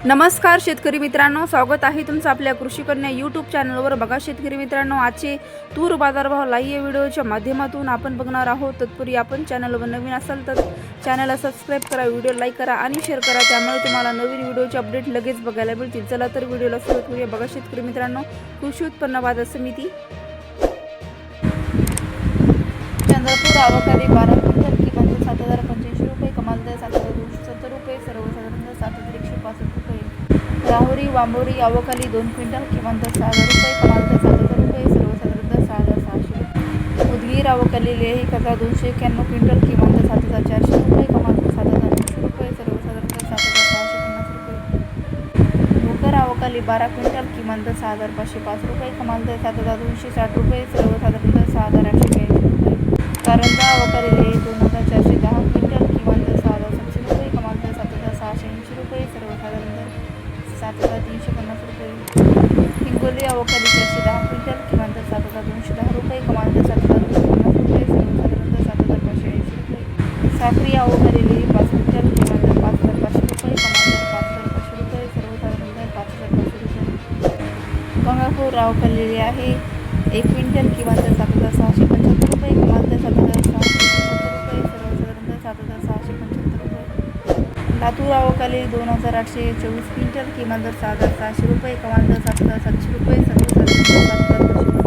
नमस्कार शेतकरी मित्रांनो, स्वागत आहे तुमचं आपल्या कृषी कन्या यूट्यूब चॅनलवर। बघा शेतकरी मित्रांनो, आजचे तूर बाजारभाव लाईव्ह व्हिडिओच्या माध्यमातून आपण बघणार आहोत। तत्पूर्वी आपण चॅनलवर नवीन असाल तर चॅनलला सबस्क्राईब करा, व्हिडिओ लाईक करा आणि शेअर करा, त्यामुळे तुम्हाला नवीन व्हिडिओचे अपडेट लगेच बघायला मिळतील। चला तर व्हिडिओला सुरुवात करूया। बघा शेतकरी मित्रांनो, कृषी उत्पन्न बाजार समिती चंद्रपूर आवकाली 12 क्विंटल किमान 7,085 रुपये, कमाल दर 7,270 रुपये, सर्वसाधारण दर 7,165 रुपये। राहुरी वांबोरी आवकाली 2 क्विंटल किमान दर 6,000 रुपये, कमाल दर 7,000 रुपये, सर्वसाधारण दर 6,600 रुपये। उदगीर आवकाली लेही कचरा 291 क्विंटल किमान दर 7,400 रुपये, कमाल दर 7,900 रुपये, सर्वसाधारण दर 7,650 रुपये। भोकर आवकाली 12 क्विंटल किमान दर 6,505 रुपये, कमाल दर 7,260 रुपये, सर्वसाधारण दर 6,882 रुपये। कारंजा आवकाली लेही 2,410 क्विंटल किमान दर 6,700 रुपये, कमाल दर 7,680 रुपये, सर्वसाधारण दर 7,350 रुपये। हिंगोली आवकाली 410 क्विंटल किमान दर 7,210 रुपये, कमाल दर 7,250 रुपये, सर्वसाधारण दर 7,580 रुपये। साक्री आवकाली लेही 5 क्विंटल किमान दर 5,500 रुपये, कमाल दर 5,500 रुपये, सर्वसाधारण दर 5,500 रुपये। गंगापूर आवकाली आहे 1 क्विंटल किमान दर 7,675 रुपये, कमाल दर 7,675 रुपये, सर्वसाधारण दर 7,675 रुपये। लातूर आवकाली 2,824 क्विंटल किमान दर 6,600 रुपये, कमाल दर 7,700 रुपये, सर्वसाधारण दर 7,500 रुपये।